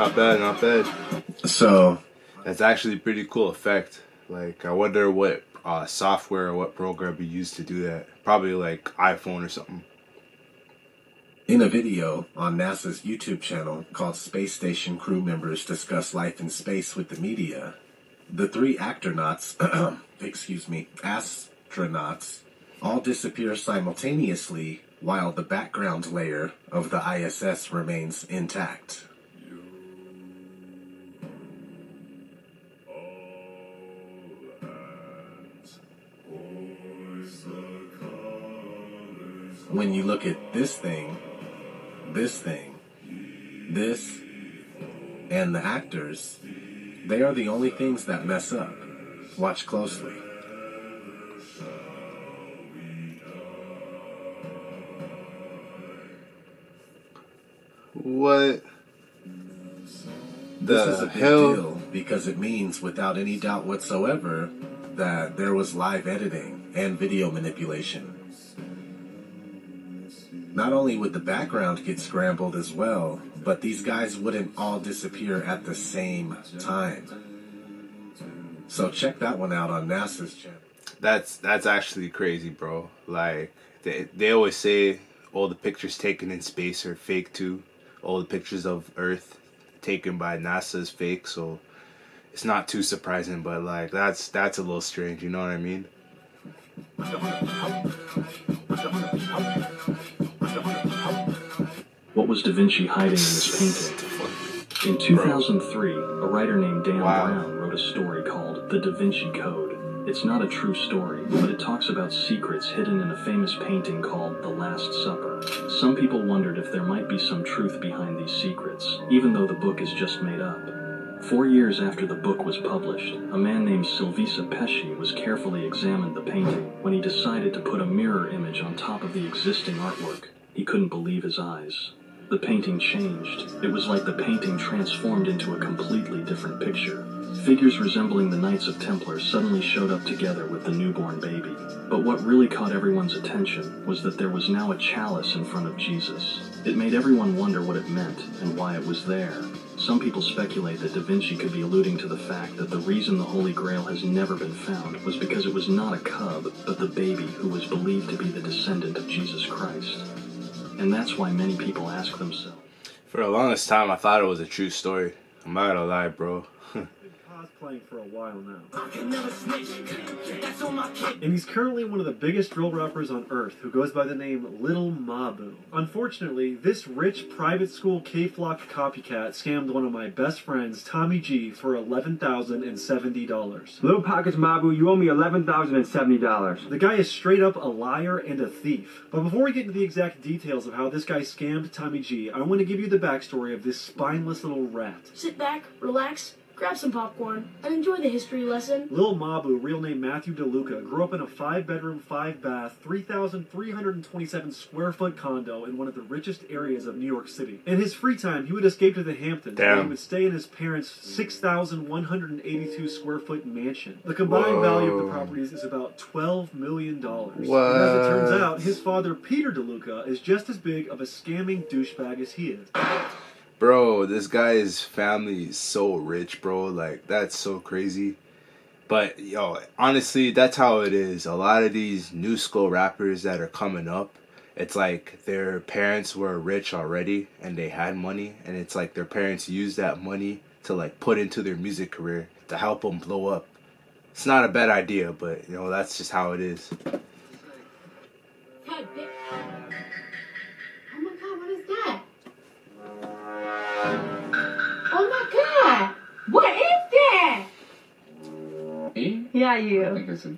Not bad, not bad. So that's actually a pretty cool effect. Like, I wonder what software or what program you use to do that. Probably like iPhone or something. In a video on NASA's YouTube channel called Space Station Crew Members Discuss Life in Space with the Media, the three astronauts, all disappear simultaneously while the background layer of the ISS remains intact. When you look at this thing, this, and the actors, they are the only things that mess up. Watch closely. What This is a big deal because it means without any doubt whatsoever that there was live editing and video manipulation. Not only would the background get scrambled as well, but these guys wouldn't all disappear at the same time. So check that one out on NASA's channel. That's actually crazy, bro. Like, they always say all the pictures taken in space are fake too. All the pictures of Earth taken by NASA is fake, so it's not too surprising, but like that's a little strange, you know what I mean? What was Da Vinci hiding in this painting? In 2003, a writer named Dan Brown wrote a story called The Da Vinci Code. It's not a true story, but it talks about secrets hidden in a famous painting called The Last Supper. Some people wondered if there might be some truth behind these secrets, even though the book is just made up. 4 years after the book was published, a man named Silvisa Pesci was carefully examined the painting. When he decided to put a mirror image on top of the existing artwork, he couldn't believe his eyes. The painting changed. It was like the painting transformed into a completely different picture. Figures resembling the Knights of Templar suddenly showed up together with the newborn baby. But what really caught everyone's attention was that there was now a chalice in front of Jesus. It made everyone wonder what it meant and why it was there. Some people speculate that Da Vinci could be alluding to the fact that the reason the Holy Grail has never been found was because it was not a cub, but the baby who was believed to be the descendant of Jesus Christ. And that's why many people ask themselves. For the longest time, I thought it was a true story. I'm not gonna lie, bro. Playing for a while now. And he's currently one of the biggest drill rappers on earth, who goes by the name Lil Mabu. Unfortunately, this rich private school K-Flock copycat scammed one of my best friends, Tommy G, for $11,070. Little Pockets Mabu, you owe me $11,070. The guy is straight up a liar and a thief. But before we get into the exact details of how this guy scammed Tommy G, I want to give you the backstory of this spineless little rat. Sit back, relax, grab some popcorn, and enjoy the history lesson. Lil Mabu, real name Matthew DeLuca, grew up in a 5-bedroom, 5-bath, 3,327 square foot condo in one of the richest areas of New York City. In his free time, he would escape to the Hamptons, where he would stay in his parents' 6,182 square foot mansion. The combined value of the properties is about $12 million. And as it turns out, his father, Peter DeLuca, is just as big of a scamming douchebag as he is. Bro, this guy's family is so rich, bro. Like, that's so crazy. But, yo, honestly, that's how it is. A lot of these new school rappers that are coming up, it's like their parents were rich already and they had money. And it's like their parents used that money to, like, put into their music career to help them blow up. It's not a bad idea, but, you know, that's just how it is. Oh my god! What is that? Me? Yeah, I you. think it's a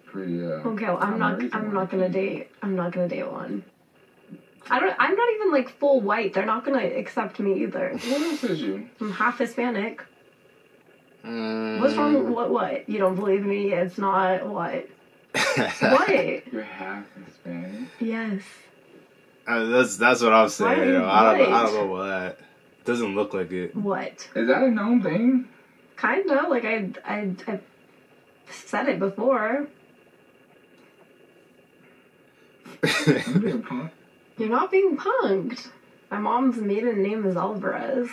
pretty Okay, well, I'm not gonna date one. I'm not even like full white. They're not gonna accept me either. What else is you? I'm half Hispanic. What's wrong with what? You don't believe me? It's not what? What? You're half Hispanic? Yes. That's what I'm saying. You know? I don't know about that. Doesn't look like it. What? Is that a known thing? Kinda. Like I've said it before. I'm being punked. You're not being punked. My mom's maiden name is Alvarez.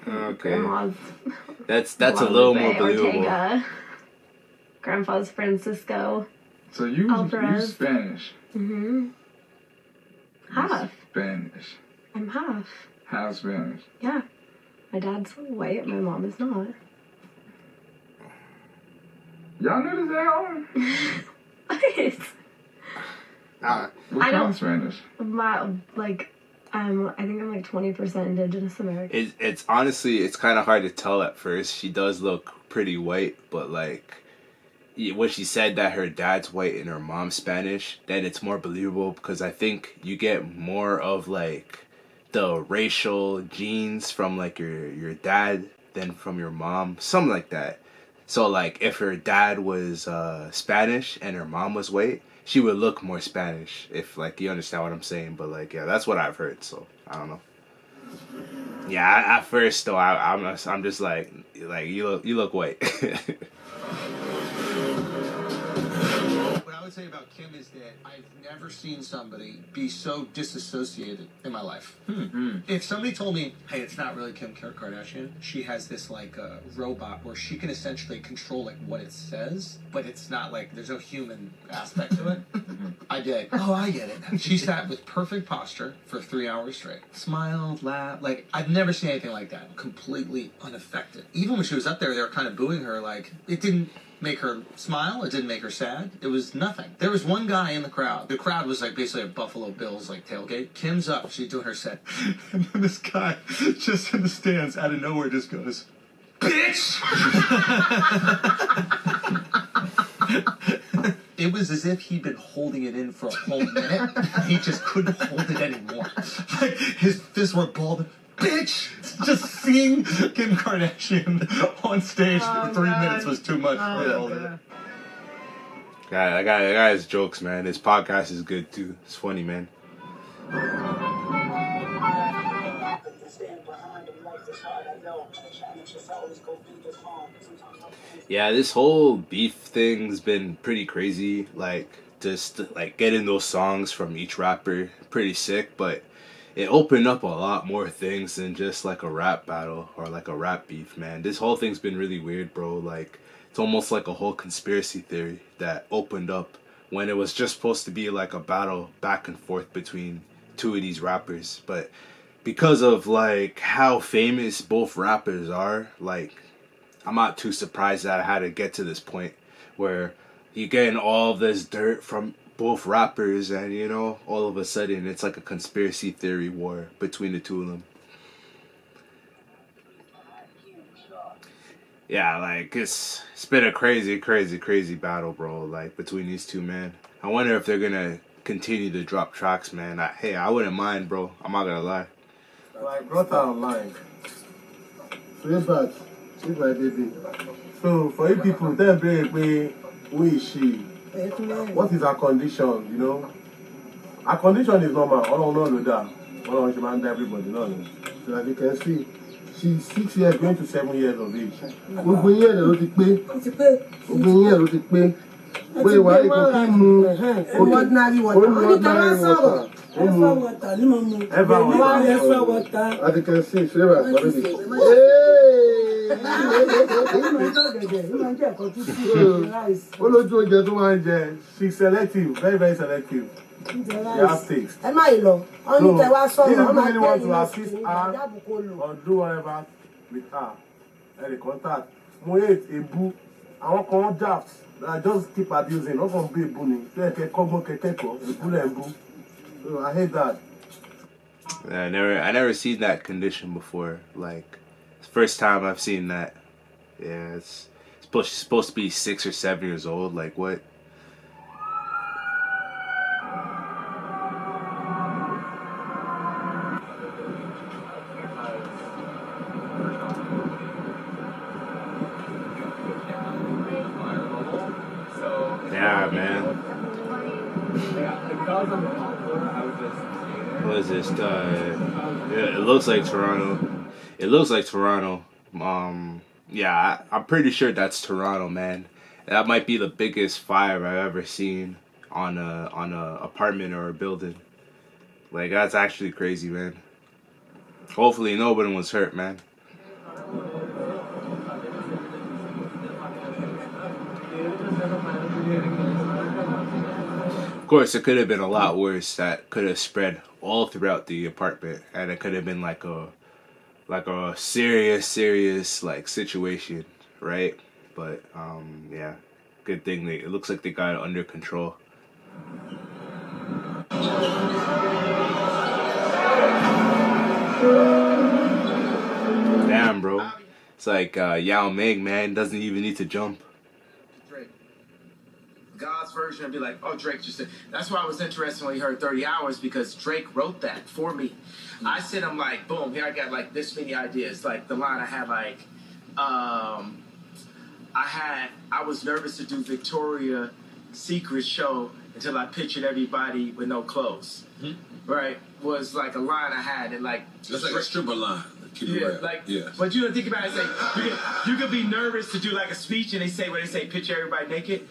Okay. Grandma's That's a little more Guadalupe believable. Ortega. Grandpa's Francisco. So you Alvarez. Spanish. Half. Spanish. I'm half. Half Spanish. Yeah. My dad's white, my mom is not. Y'all knew this at home? What? What I kind don't- of Spanish? I think I'm like 20% Indigenous American. It's honestly, it's kind of hard to tell at first. She does look pretty white, but like when she said that her dad's white and her mom's Spanish, then it's more believable because I think you get more of like the racial genes from like your dad than from your mom, something like that. So like if her dad was Spanish and her mom was white, she would look more Spanish, if like you understand what I'm saying. But like, yeah, that's what I've heard. So I don't know. Yeah, at first though, I'm just like you look white. What I would say about Kim is that I've never seen somebody be so disassociated in my life. If somebody told me, hey, it's not really Kim Kardashian, she has this like robot where she can essentially control like what it says, but it's not like there's no human aspect to it. I get it. Oh, I get it. She sat with perfect posture for 3 hours straight. Smiled, laughed. Like, I've never seen anything like that. Completely unaffected. Even when she was up there, they were kind of booing her. Like, it didn't make her smile. It didn't make her sad. It was nothing. There was one guy in the crowd. The crowd was like basically a Buffalo Bills like tailgate. Kim's up. She's doing her set. And then this guy just in the stands out of nowhere just goes, bitch! It was as if he'd been holding it in for a whole minute. He just couldn't hold it anymore. Like, his fists were balled. Bitch! Just seeing Kim Kardashian on stage for 3 minutes was too much for him. That guy's jokes, man. His podcast is good too. It's funny, man. Yeah, this whole beef thing's been pretty crazy. Like, just like getting those songs from each rapper, pretty sick. But it opened up a lot more things than just like a rap battle or like a rap beef, man. This whole thing's been really weird, bro. Like, it's almost like a whole conspiracy theory that opened up when it was just supposed to be like a battle back and forth between two of these rappers. But because of like how famous both rappers are, like, I'm not too surprised that I had to get to this point where you're getting all this dirt from both rappers and, you know, all of a sudden it's like a conspiracy theory war between the two of them. Yeah, like, it's been a crazy battle, bro, like, between these two, man. I wonder if they're gonna continue to drop tracks, man. I wouldn't mind, bro. I'm not gonna lie. I brought her online. Way back. She's my baby. So, for you people, then baby, who is she? What is her condition, you know? Her condition is normal. All I know that. All I want everybody, know. So, as you can see, she's 6 years, going to 7 years of age. Gbogbo yẹn ló ti pé. Gbogbo yẹn ló ti pé. Pé wà á kò kí mu. Ordinary water. Ordinary water. Ever water. As you can see, Sarah, olójú oúnjẹ tó máa ń jẹ, she's selective, very selective. She has taste. Ẹ má yìí lọ. Wọ́n ní kẹ́ wá sọ̀rọ̀. If you really want to assist her or do whatever with her, any contact. Mo hate ebu. Àwọn kan daft that just keep abusing. Wọ́n kàn bí ebu ni. Ṣé ẹ̀kẹ́ kọ́gbọ́n kẹ́kẹ́kọ̀ọ́? Ebu lẹ̀ ń bú. So I hate that. Yeah, I never seen that condition before. Like, it's the first time I've seen that. Yeah, it's supposed to be 6 or 7 years old. Like, what? Yeah, man. What is this? Yeah, it looks like Toronto. It looks like Toronto. Yeah, I'm pretty sure that's Toronto, man. That might be the biggest fire I've ever seen on a apartment or a building. Like, that's actually crazy, man. Hopefully nobody was hurt, man. Of course, it could have been a lot worse. That could have spread all throughout the apartment, and it could have been like a serious like situation, right? But yeah, good thing it looks like they got it under control. Damn, bro. It's like Yao Ming, man, doesn't even need to jump. God's version and be like, oh, Drake just said. That's why I was interested when he heard 30 Hours, because Drake wrote that for me. I sent him like, boom, here I got like this many ideas. Like the line I had like, I was nervous to do Victoria's Secret show until I pictured everybody with no clothes. Mm-hmm. Right? Was like a line I had, and like that's like a stripper line. But you think about it, say you could be nervous to do like a speech, and they say picture everybody naked.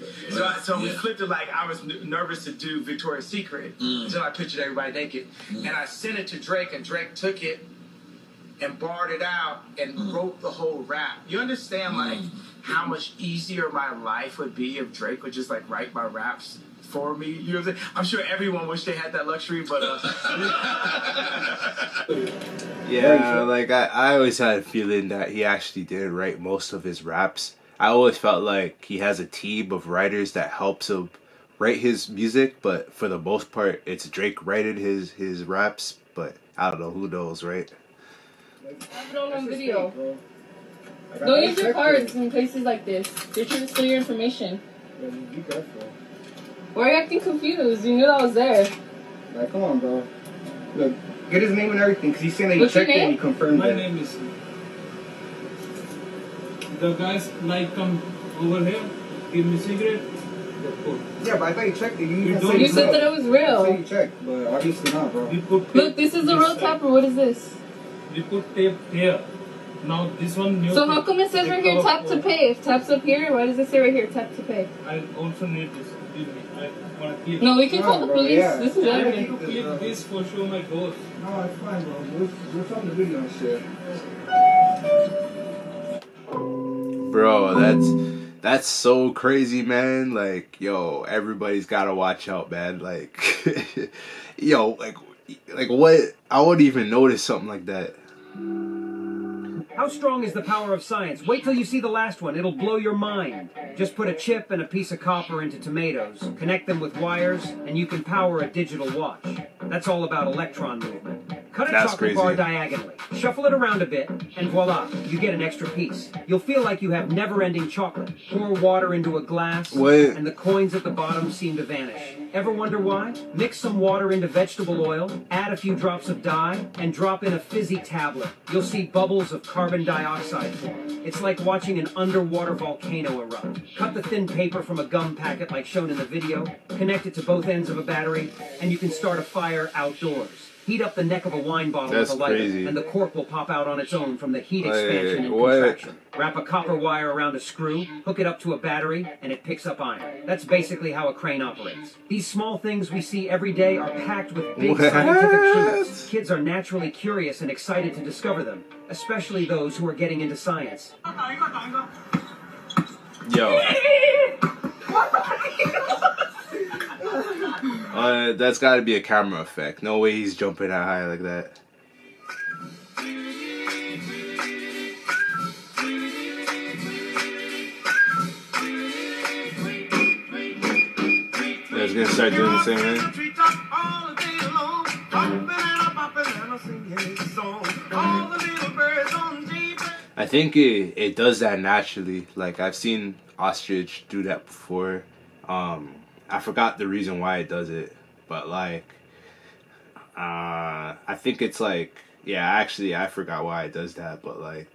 So we flipped it like I was nervous to do Victoria's Secret until I pictured everybody naked, and I sent it to Drake, and Drake took it and barred it out and wrote the whole rap. You understand like how much easier my life would be if Drake would just like write my raps for me? You know what I'm saying? I'm sure everyone wish they had that luxury, but yeah, like I always had a feeling that he actually did write most of his raps. I always felt like he has a team of writers that helps him write his music, but for the most part, it's Drake writing his raps. But I don't know, who knows, right? Have it all on video. Don't use your cards in places like this. They're trying to steal your information. Yeah, be careful. Why are you acting confused? You knew I was there. Like, come on, bro. Look, get his name and everything, because he's saying that you checked it and you confirmed My it. name is... The guys like come over here, give me cigarette. Yeah, but I thought you checked it. You said that it was real. You said you checked, but obviously not, bro. Look, this is the real tapper. What is this? We put tape here. Now this one new. So how come it says right here tap to pay? If tap's up here, why does it say right here tap to pay? I also need this. Give me. I want to click. No, we can call the police. Yeah. This is I everything. need to click this for show my ghost. No, it's fine, bro. We're from the video and shit. Bro, that's so crazy, man. Like, yo, everybody's gotta watch out, man. Like, yo, like what? I wouldn't even notice something like that. How strong is the power of science? Wait till you see the last one. It'll blow your mind. Just put a chip and a piece of copper into tomatoes, connect them with wires, and you can power a digital watch. That's all about electron movement. Cut a chocolate bar diagonally, shuffle it around a bit, and voila, you get an extra piece. You'll feel like you have never-ending chocolate. Pour water into a glass, and the coins at the bottom seem to vanish. Ever wonder why? Mix some water into vegetable oil, add a few drops of dye, and drop in a fizzy tablet. You'll see bubbles of carbon dioxide form. It's like watching an underwater volcano erupt. Cut the thin paper from a gum packet like shown in the video, connect it to both ends of a battery, and you can start a fire outdoors. Heat up the neck of a wine bottle with a lighter, and the cork will pop out on its own from the heat expansion and contraction. Wrap a copper wire around a screw, hook it up to a battery, and it picks up iron. That's basically how a crane operates. These small things we see every day are packed with big scientific truths. Kids are naturally curious and excited to discover them, especially those who are getting into science. Yo. That's got to be a camera effect. No way he's jumping that high like that. Yeah, he's gonna start doing the same thing. I think it does that naturally. Like, I've seen ostrich do that before. I forgot the reason why it does it, but like, I think it's like, yeah, actually I forgot why it does that, but like,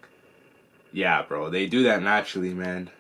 yeah, bro, they do that naturally, man.